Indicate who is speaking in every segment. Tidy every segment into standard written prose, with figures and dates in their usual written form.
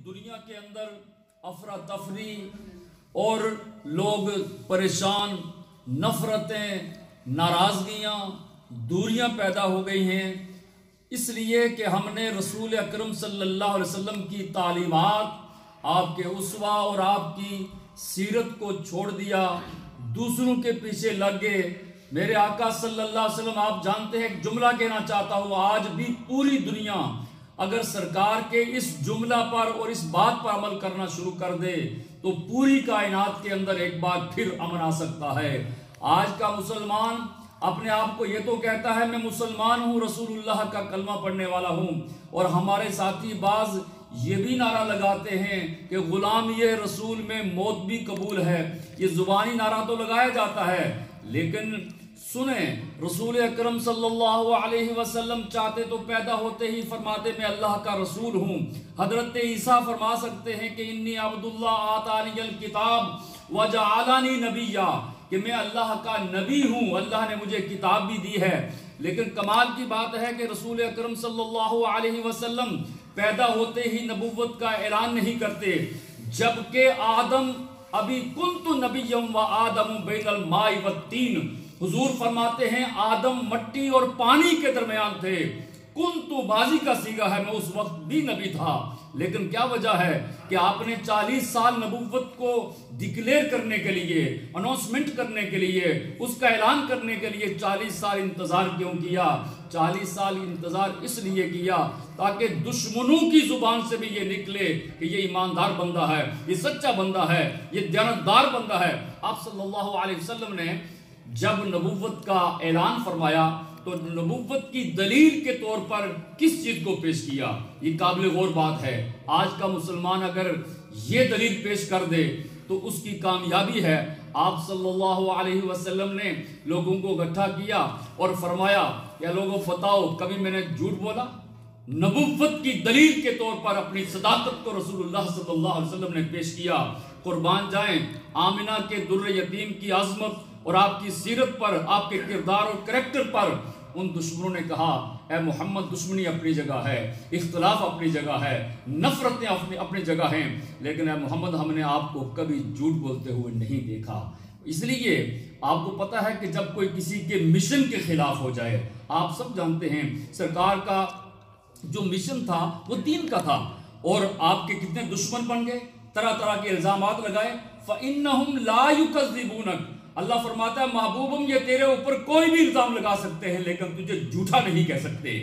Speaker 1: دنیا کے اندر افراتفری اور لوگ پریشان، نفرتیں، ناراضگیاں، دوریاں پیدا ہو گئی ہیں، اس لیے کہ ہم نے رسول اکرم صلی اللہ علیہ وسلم کی تعلیمات، آپ کے اسوہ اور آپ کی سیرت کو چھوڑ دیا، دوسروں کے پیچھے لگ گئے۔ میرے آقا صلی اللہ علیہ وسلم، آپ جانتے ہیں، ایک جملہ کہنا چاہتا ہوں، آج بھی پوری دنیا اگر سرکار کے اس جملہ پر اور اس بات پر عمل کرنا شروع کر دے تو پوری کائنات کے اندر ایک بار پھر امن آ سکتا ہے۔ آج کا مسلمان اپنے آپ کو یہ تو کہتا ہے میں مسلمان ہوں، رسول اللہ کا کلمہ پڑھنے والا ہوں، اور ہمارے ساتھی بعض یہ بھی نعرہ لگاتے ہیں کہ غلامی رسول میں موت بھی قبول ہے۔ یہ زبانی نعرہ تو لگایا جاتا ہے، لیکن سنیں، رسول اکرم صلی اللہ علیہ وسلم چاہتے تو پیدا ہوتے ہی فرماتے میں اللہ کا رسول ہوں۔ حضرت عیسیٰ فرما سکتے ہیں کہ انی عبداللہ آتانی الکتاب وجعلنی نبیّا، کہ میں اللہ کا نبی ہوں، اللہ نے مجھے کتاب بھی دی ہے۔ لیکن کمال کی بات ہے کہ رسول اکرم صلی اللہ علیہ وسلم پیدا ہوتے ہی نبوت کا اعلان نہیں کرتے، جبکہ آدم ابھی کنت نبیّا و آدم بین الماء والتین، حضور فرماتے ہیں آدم مٹی اور پانی کے درمیان تھے، کنت ماضی کا صیغہ ہے، میں اس وقت بھی نبی تھا۔ لیکن کیا وجہ ہے کہ آپ نے 40 سال نبوت کو ڈکلیئر کرنے کے لیے، اناؤنسمنٹ کرنے کے لیے، اس کا اعلان کرنے کے لیے 40 سال انتظار کیوں کیا؟ 40 سال انتظار اس لیے کیا تاکہ دشمنوں کی زبان سے بھی یہ نکلے کہ یہ ایماندار بندہ ہے، یہ سچا بندہ ہے، یہ دیانتدار بندہ ہے۔ آپ صلی اللہ علیہ وسلم نے جب نبوت کا اعلان فرمایا تو نبوت کی دلیل کے طور پر کس چیز کو پیش کیا؟ یہ قابل غور بات ہے۔ آج کا مسلمان اگر یہ دلیل پیش کر دے تو اس کی کامیابی ہے۔ آپ صلی اللہ علیہ وسلم نے لوگوں کو اکٹھا کیا اور فرمایا یا لوگوں بتاؤ کبھی میں نے جھوٹ بولا؟ نبوت کی دلیل کے طور پر اپنی صداقت کو رسول اللہ صلی اللہ علیہ وسلم نے پیش کیا۔ قربان جائیں، آمنہ کے در یتیم کی عظمت اور آپ کی سیرت پر، آپ کے کردار اور کریکٹر پر ان دشمنوں نے کہا اے محمد، دشمنی اپنی جگہ ہے، اختلاف اپنی جگہ ہے، نفرتیں اپنی جگہ ہیں، لیکن اے محمد ہم نے آپ کو کبھی جھوٹ بولتے ہوئے نہیں دیکھا۔ اس لیے آپ کو پتا ہے کہ جب کوئی کسی کے مشن کے خلاف ہو جائے، آپ سب جانتے ہیں سرکار کا جو مشن تھا وہ دین کا تھا، اور آپ کے کتنے دشمن بن گئے، طرح طرح کے الزامات لگائے۔ فَإِنَّهُمْ لَا يُكَذِّبُونَكَ، اللہ فرماتا ہے محبوبم یہ تیرے اوپر کوئی بھی الزام لگا سکتے ہیں لیکن تجھے جھوٹا نہیں کہہ سکتے۔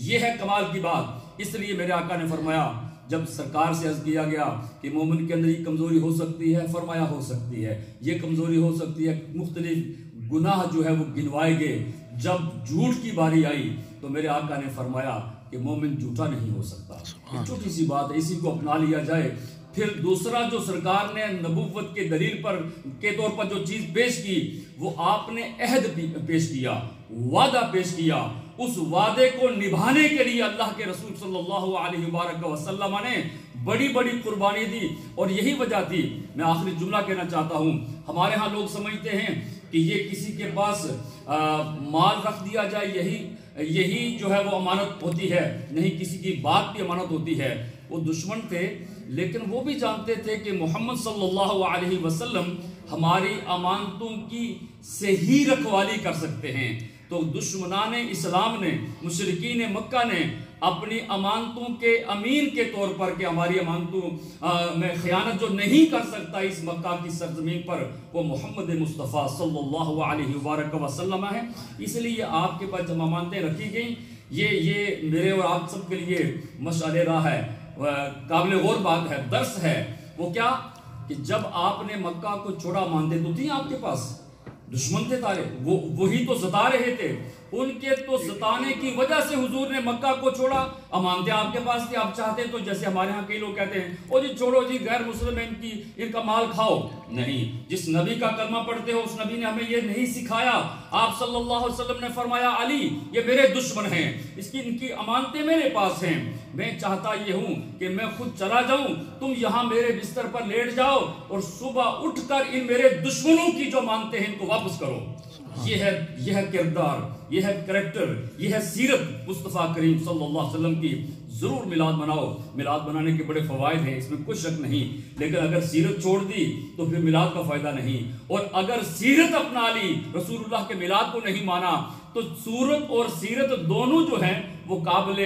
Speaker 1: یہ ہے کمال کی بات۔ اس لیے میرے آقا نے فرمایا جب سرکار سے عرض کیا گیا کہ مومن کے اندر یہ کمزوری ہو سکتی ہے، فرمایا ہو سکتی ہے، یہ کمزوری ہو سکتی ہے، مختلف گناہ جو ہے وہ گنوائے گئے۔ جب جھوٹ کی باری آئی تو میرے آقا نے فرمایا کہ مومن جھوٹا نہیں ہو سکتا۔ یہ چھوٹی سی بات ہے، اسی کو اپنا لیا جائے۔ پھر دوسرا جو سرکار نے نبوت کے دلیل پر کے طور پر جو چیز پیش کی، وہ آپ نے عہد پیش کیا، وعدہ پیش کیا۔ اس وعدے کو نبھانے کے لیے اللہ کے رسول صلی اللہ علیہ وآلہ وسلم نے بڑی بڑی قربانی دی، اور یہی وجہ تھی۔ میں آخری جملہ کہنا چاہتا ہوں، ہمارے ہاں لوگ سمجھتے ہیں کہ یہ کسی کے پاس مال رکھ دیا جائے یہی جو ہے وہ امانت ہوتی ہے، نہیں، کسی کی بات بھی امانت ہوتی ہے۔ وہ دشمن تھے لیکن وہ بھی جانتے تھے کہ محمد صلی اللہ علیہ وسلم ہماری امانتوں کی صحیح رکھوالی کر سکتے ہیں۔ تو دشمنان اسلام نے، مشرکین مکہ نے اپنی امانتوں کے امین کے طور پر کہ ہماری امانتوں میں خیانت جو نہیں کر سکتا اس مکہ کی سرزمین پر، وہ محمد مصطفیٰ صلی اللہ علیہ وآلہ وسلم ہے۔ اس لیے آپ کے پاس جب امانتیں رکھی گئیں، یہ میرے اور آپ سب کے لیے مشعل راہ ہے، قابل غور بات ہے، درس ہے۔ وہ کیا کہ جب آپ نے مکہ کو چھوڑا، امانتیں تو تھیں آپ کے پاس، دشمن تھے تارے، وہی تو ستا رہے تھے، ان کے تو ستانے کی وجہ سے حضور نے مکہ کو چھوڑا۔ امانتیں آپ کے پاس تھی، آپ چاہتے تو جیسے ہمارے ہاں کئی لوگ کہتے ہیں او جی چھوڑو جی، غیر مسلم ہیں، ان کا مال کھاؤ۔ نہیں، جس نبی کا کلمہ پڑھتے ہو اس نبی نے ہمیں یہ نہیں سکھایا۔ آپ صلی اللہ علیہ وسلم نے فرمایا علی یہ میرے دشمن ہیں، ان کی امانتیں میرے پاس ہیں، میں چاہتا یہ ہوں کہ میں خود چلا جاؤں، تم یہاں میرے بستر پر لیٹ جاؤ اور صبح اٹھ کر ان میرے دشمنوں کی جو امانتیں ہیں ان کو واپس کرو۔ یہ ہے کردار، یہ ہے کریکٹر، یہ ہے سیرت مصطفیٰ کریم صلی اللہ علیہ وسلم کی، ضرور میلاد مناؤ۔ میلاد منانے کے بڑے فوائد ہیں، اس میں کچھ شک نہیں، لیکن اگر سیرت چھوڑ دی تو پھر میلاد کا فائدہ نہیں، اور اگر سیرت اپنا لی، رسول اللہ کے میلاد کو نہیں مانا، تو صورت اور سیرت دونوں جو ہیں وہ قابل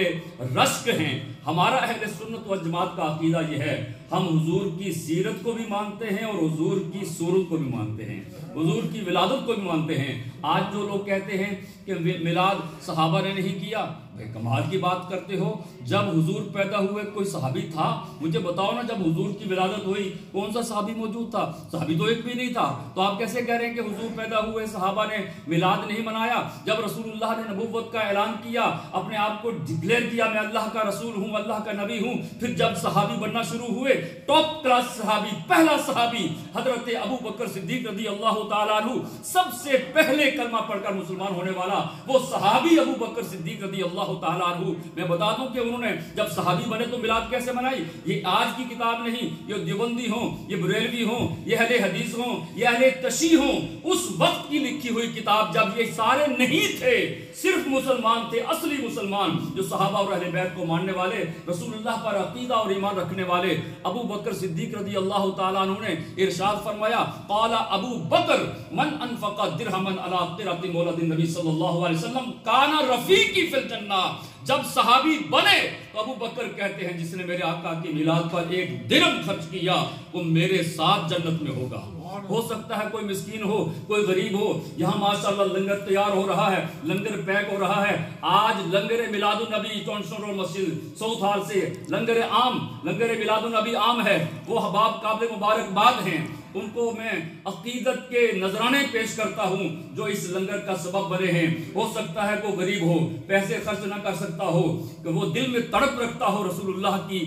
Speaker 1: رشک ہیں۔ ہمارا اہل سنت و جماعت کا عقیدہ یہ ہے، ہم حضور کی سیرت کو بھی مانتے ہیں اور حضور کی صورت کو بھی مانتے ہیں، حضور کی ولادت کو بھی مانتے ہیں۔ آج جو لوگ کہتے ہیں کہ میلاد صحابہ نے نہیں کیا، بھائی کمال کی بات کرتے ہو، جب حضور پیدا ہوئے کوئی صحابی تھا؟ مجھے بتاؤ نا، جب حضور کی ولادت ہوئی کون سا صحابی موجود تھا؟ صحابی تو ایک بھی نہیں تھا، تو آپ کیسے کہہ رہے ہیں کہ حضور پیدا ہوئے صحابہ نے میلاد نہیں منایا؟ جب رسول اللہ نے نبوت کا اعلان کیا، اپنے آپ کو ڈکلیئر کیا میں اللہ کا رسول ہوں، اللہ کا نبی ہوں، پھر جب صحابی بننا شروع ہوئے، ٹاپ کلاس صحابی، پہلا صحابی حضرت ابو بکر صدیق رضی اللہ تعالیٰ عنہ، سب سے پہلے کلمہ پڑھ کر مسلمان ہونے والا وہ صحابی ابو بکر صدیق رضی اللہ تعالیٰ عنہ، میں بتا دوں کہ انہوں نے جب صحابی بنے تو میلاد کیسے منائی؟ یہ آج کی کتاب نہیں، یہ دیوبندی ہوں، یہ بریلوی ہوں، یہ اہل حدیث ہوں، یہ اہل تشیع ہوں، اس وقت کی لکھی ہوئی کتاب جب یہ سارے نہیں تھے، صرف مسلمان تھے، اصلی مسلمان جو صحابہ اور اہل بیت کو ماننے والے، رسول اللہ پر عقیدہ اور ایمان رکھنے والے۔ ابو بکر صدیق رضی اللہ تعالیٰ عنہ نے ارشاد فرمایا، قال ابو بکر من انفق درہما علی قرۃ مولد النبی صلی اللہ علیہ وسلم کان رفیقی فی الجنہ۔ جب صحابی بنے تو ابو بکر کہتے ہیں جس نے میرے آقا کی میلاد پر ایک درہم خرچ کیا وہ میرے ساتھ جنت میں ہوگا۔ ہو سکتا ہے کوئی مسکین ہو، کوئی غریب ہو، یہاں ماشاءاللہ لنگر تیار ہو رہا ہے، لنگر پیک ہو رہا ہے۔ آج لنگر میلاد النبی ٹونسن روڈ مسجد ساؤتھ ہال سے لنگر عام، لنگر میلاد النبی عام ہے، وہ احباب قابل مبارکباد ہیں، ان کو میں عقیدت کے نذرانے پیش کرتا ہوں جو اس لنگر کا سبب بنے ہیں۔ ہو سکتا ہے کوئی غریب ہو، پیسے خرچ نہ کر سکتا ہو، کہ وہ دل میں تڑپ رکھتا ہو رسول اللہ کی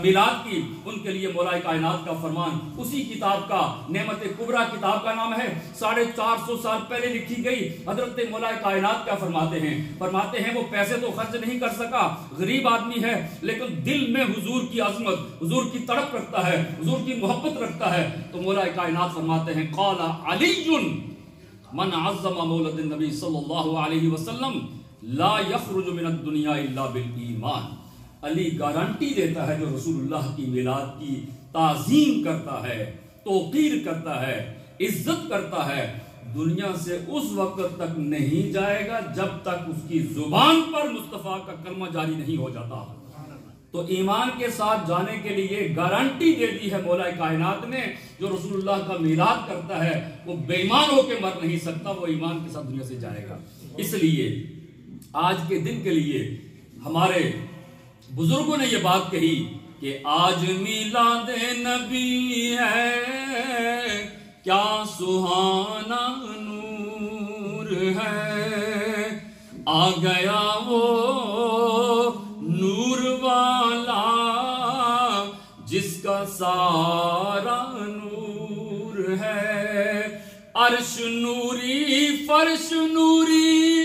Speaker 1: میلاد کی، ان کے لیے مولا کائنات کا فرمان اسی کتاب کا، نعمت کبریٰ کتاب کا نام ہے، 450 سال پہلے لکھی گئی۔ حضرت مولا کائنات کیا فرماتے ہیں وہ پیسے تو خرچ نہیں کر سکا، غریب آدمی ہے، لیکن دل میں حضور کی عظمت، حضور کی تڑپ رکھتا ہے، حضور کی محبت رکھتا ہے، تو مولا کائنات فرماتے ہیں قال علی من عظم مولد النبی صلی اللہ علیہ وسلم لا یخرج من الدنیا الا بالایمان۔ علی گارنٹی دیتا ہے جو رسول اللہ کی میلاد کی تعظیم کرتا ہے، توقیر کرتا ہے، عزت کرتا ہے، دنیا سے اس وقت تک نہیں جائے گا جب تک اس کی زبان پر مصطفیٰ کا کلمہ جاری نہیں ہو جاتا۔ تو ایمان کے ساتھ جانے کے لیے گارنٹی دے دی ہے مولا کائنات نے، جو رسول اللہ کا میلاد کرتا ہے وہ بے ایمان ہو کے مر نہیں سکتا، وہ ایمان کے ساتھ دنیا سے جائے گا۔ اس لیے آج کے دن کے لیے ہمارے بزرگوں نے یہ بات کہی کہ آج میلاد نبی ہے کیا سہانا نور ہے، آ گیا وہ نور والا جس کا سارا نور ہے، عرش نوری فرش نوری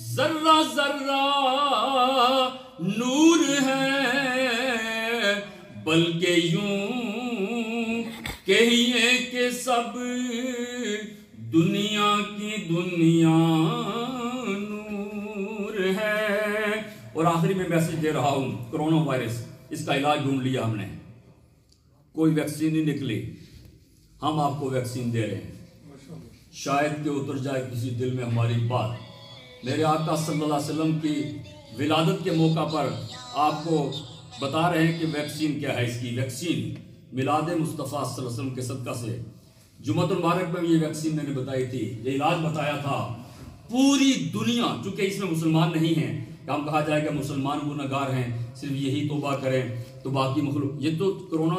Speaker 1: ذرہ ذرہ نور ہے، بلکہ یوں کہیے کہ سب دنیا کی دنیا نور ہے۔ اور آخری میں میسج دے رہا ہوں، کرونا وائرس، اس کا علاج ڈھونڈ لیا ہم نے، کوئی ویکسین نہیں نکلی، ہم آپ کو ویکسین دے رہے ہیں، شاید کہ اتر جائے کسی دل میں ہماری بات۔ میرے آقا صلی اللہ علیہ وسلم کی ولادت کے موقع پر آپ کو بتا رہے ہیں کہ ویکسین کیا ہے، اس کی ویکسین میلاد مصطفیٰ صلی اللہ علیہ وسلم کے صدقہ سے جمعۃ المبارک میں یہ ویکسین میں نے بتائی تھی، یہ علاج بتایا تھا۔ پوری دنیا، چونکہ اس میں مسلمان نہیں ہیں، ہم کہا جائے کہ مسلمان گنہگار ہیں، صرف یہی توبہ کریں تو باقی مخلوق، یہ تو کرونا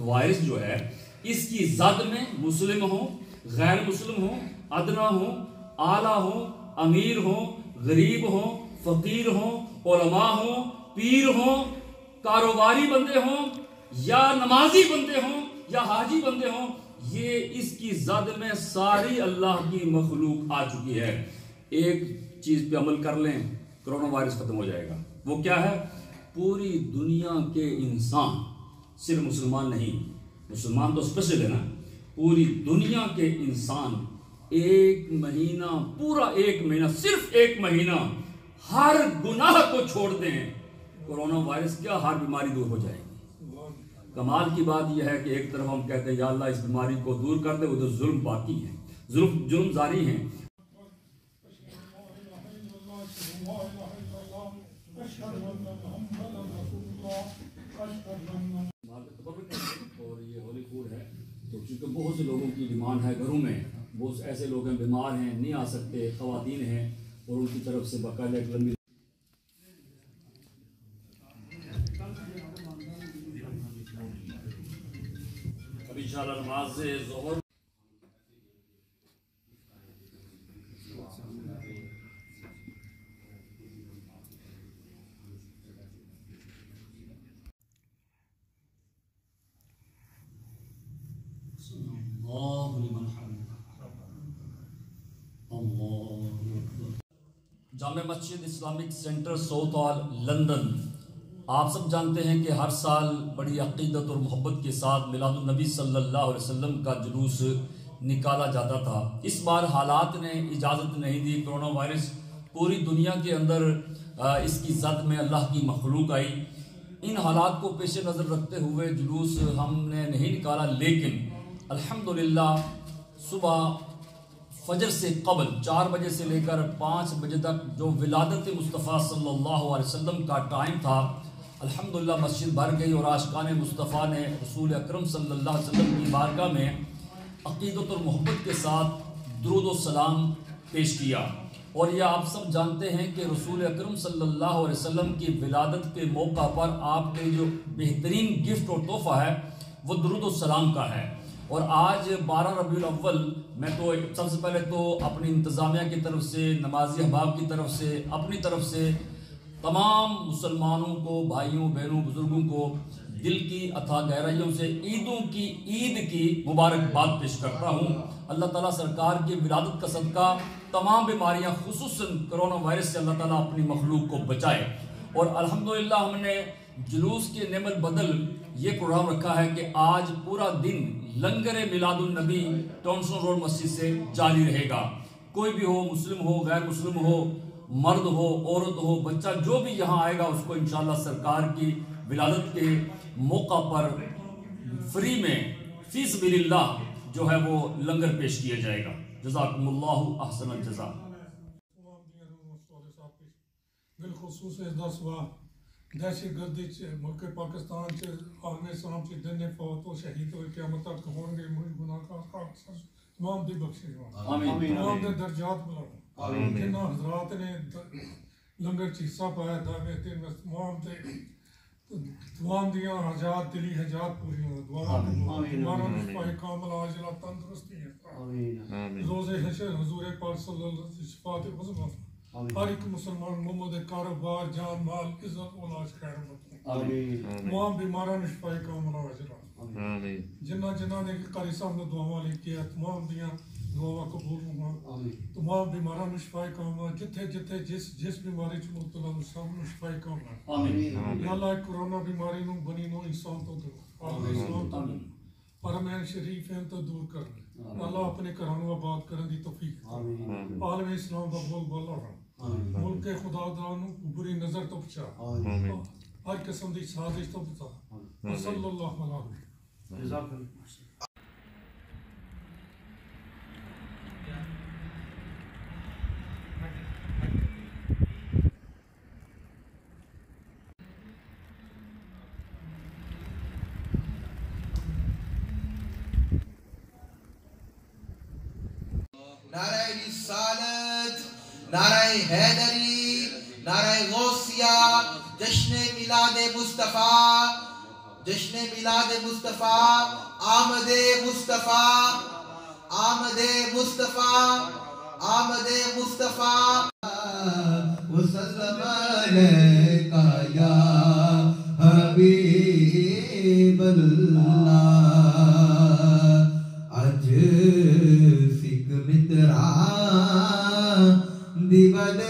Speaker 1: وائرس جو ہے اس کی زد میں مسلم ہوں، غیر مسلم ہوں، ادنا ہوں، اعلیٰ ہوں، امیر ہوں، غریب ہوں، فقیر ہوں، علماء ہوں، پیر ہوں، کاروباری بندے ہوں یا نمازی بندے ہوں یا حاجی بندے ہوں، یہ اس کی زد میں ساری اللہ کی مخلوق آ چکی ہے۔ ایک چیز پہ عمل کر لیں، کرونا وائرس ختم ہو جائے گا۔ وہ کیا ہے؟ پوری دنیا کے انسان، صرف مسلمان نہیں، مسلمان تو اسپیشل ہے نا، پوری دنیا کے انسان ایک مہینہ، پورا ایک مہینہ، صرف ایک مہینہ ہر گناہ کو چھوڑ دیں، کورونا وائرس کیا ہر بیماری دور ہو جائے گی۔ کمال کی بات یہ ہے کہ ایک طرف ہم کہتے ہیں یا اللہ اس بیماری کو دور کر دے، ادھر ظلم باقی ہے، جرم جاری ہیں۔ اور یہ ہولی فوڈ ہے تو چونکہ بہت سے لوگوں کی ڈیمانڈ ہے، گھروں میں بہت سے ایسے لوگ ہیں بیمار ہیں، نہیں آ سکتے، خواتین ہیں، اور ان کی طرف سے باقاعدہ ایک لمبی ابھی انشاءاللہ نماز ظہر Jama Masjid Islamic centre south hall London. آپ سب جانتے ہیں کہ ہر سال بڑی عقیدت اور محبت کے ساتھ میلاد النبی صلی اللہ علیہ وسلم کا جلوس نکالا جاتا تھا۔ اس بار حالات نے اجازت نہیں دی، کرونا وائرس پوری دنیا کے اندر اس کی زد میں اللہ کی مخلوق آئی۔ ان حالات کو پیش نظر رکھتے ہوئے جلوس ہم نے نہیں نکالا، لیکن الحمدللہ صبح فجر سے قبل 4 بجے سے لے کر 5 بجے تک جو ولادت مصطفیٰ صلی اللہ علیہ وسلم کا ٹائم تھا، الحمدللہ مسجد بھر گئی اور عاشقان مصطفیٰ نے رسول اکرم صلی اللہ علیہ وسلم کی بارگاہ میں عقیدت اور محبت کے ساتھ درود و سلام پیش کیا۔ اور یہ آپ سب جانتے ہیں کہ رسول اکرم صلی اللہ علیہ وسلم کی ولادت کے موقع پر آپ کے جو بہترین گفٹ اور تحفہ ہے وہ درود و سلام کا ہے۔ اور آج 12 ربیع الاول میں تو سب سے پہلے تو اپنی انتظامیہ کی طرف سے، نمازی احباب کی طرف سے، اپنی طرف سے تمام مسلمانوں کو، بھائیوں بہنوں بزرگوں کو دل کی عطا گہرائیوں سے عید کی مبارکباد پیش کرتا ہوں۔ اللہ تعالیٰ سرکار کی ولادت کا صدقہ تمام بیماریاں خصوصاً کرونا وائرس سے اللہ تعالیٰ اپنی مخلوق کو بچائے۔ اور الحمدللہ ہم نے جلوس کے نعم البدل یہ پروگرام رکھا ہے کہ آج پورا دن لنگر میلاد النبی ٹاؤنسن روڈ مسجد سے جاری رہے گا۔ کوئی بھی ہو، مسلم ہو، غیر مسلم ہو، مرد ہو، عورت ہو، بچہ، جو بھی یہاں آئے گا اس کو انشاءاللہ سرکار کی ولادت کے موقع پر فری میں فی سبیل اللہ جو ہے وہ لنگر پیش کیا جائے گا۔ جزاکم اللہ احسن الجزا۔
Speaker 2: بالخصوص دہشت گردی ملک پاکستان سے عالم اسلام سے دن فوت و شہید ہوئے قیامت تک ہوں گے، گناہ کا تمام دی بخشش تمام دے درجات بلند جنہاں حضرات نے لنگر چ حصہ پایا تمام دیاں حاجات، دلی حاجات پوری ہوں، دعا ہمارا شفا کامل عاجلہ تندرستی ہے، روز حشر حضور پاک صلی اللہ علیہ وسلم شفاعت عظمت ہر ایک مسلمان محمد کاروبار جان مال عزت اولاد خیر بطن تمام بیماران شفا کامل عاجلہ جنہ نے قاری صاحب نے دعاواں لکھی ہے تمام دیاں دعاواں قبول ہوں، تمام بیماران شفا کامل جتھے جتھے جس بیماری چ مبتلا سب شفا کامل یا اللہ کرونا بیماری نو بنی نو انسان تو دور عالم اسلام تو حرمین شریف ہیں تو دور کر اللہ اپنے گھرانوں آباد کرن دی توفیق عالم اسلام دا بول بالا رہا ملک خدا دانو بری نظر تو بچا ہر قسم دی سازش تو بچا صلی اللہ علیہ وسلم۔
Speaker 3: نعرہ رسالت، نعرہ حیدری، نعرہ غوثیہ، جشن میلاد مصطفیٰ، جشن میلاد مصطفیٰ، آمد مصطفیٰ، آمد مصطفیٰ، آمد مصطفیٰ۔ وسلم علیکہ یا حبیب اللہ، اج سکھ مترا دیوادے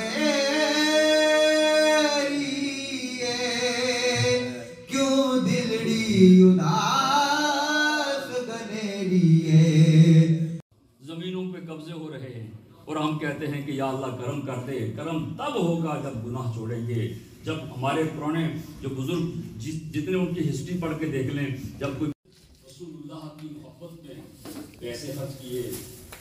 Speaker 1: زمینوں پہ قبضے مزے ہو رہے ہیں اور ہم کہتے ہیں کہ یا اللہ کرم کر دے. کرم تب ہوگا جب گناہ چھوڑیں گے. جب ہمارے پرانے جو بزرگ جتنے ان کی ہسٹری پڑھ کے دیکھ لیں, جب کوئی رسول اللہ کی محبت میں پیسے خرچ کیے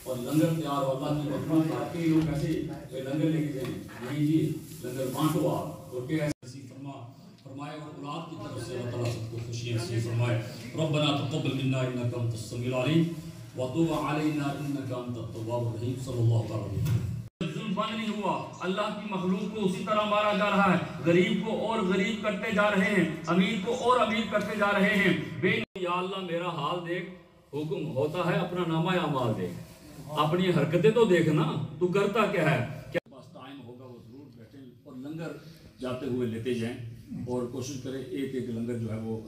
Speaker 1: اور لنگر تیار ہو, اللہ کی محبت آپ کے لوگ ایسے لنگر لے کے جائیں, نہیں جی لنگر بانٹو آپ, اور کیا ایسی فرمائے اور اولاد کی طرف سے اللہ تعالیٰ سب کو خوشی نصیب فرمائے. ربنا تقبل منا انک انت السمیع العلیم وتب علینا انک انت التواب الرحیم. صلی اللہ علیہ وسلم. ظلم بند نہیں ہوا, اللہ کی مخلوق کو اسی طرح مارا جا رہا ہے. غریب کو اور غریب کرتے جا رہے ہیں, امیر کو اور امیر کرتے جا رہے ہیں. یا اللہ میرا حال دیکھ, حکم ہوتا ہے اپنا نامہ اعمال دیکھ, اپنی حرکتیں تو دیکھنا, تو کرتا کیا ہے. کیا پاس ٹائم ہوگا وہ ضرور بیٹھیں اور لنگر جاتے ہوئے لیتے جائیں, اور کوشش کریں ایک ایک لنگر جو ہے وہ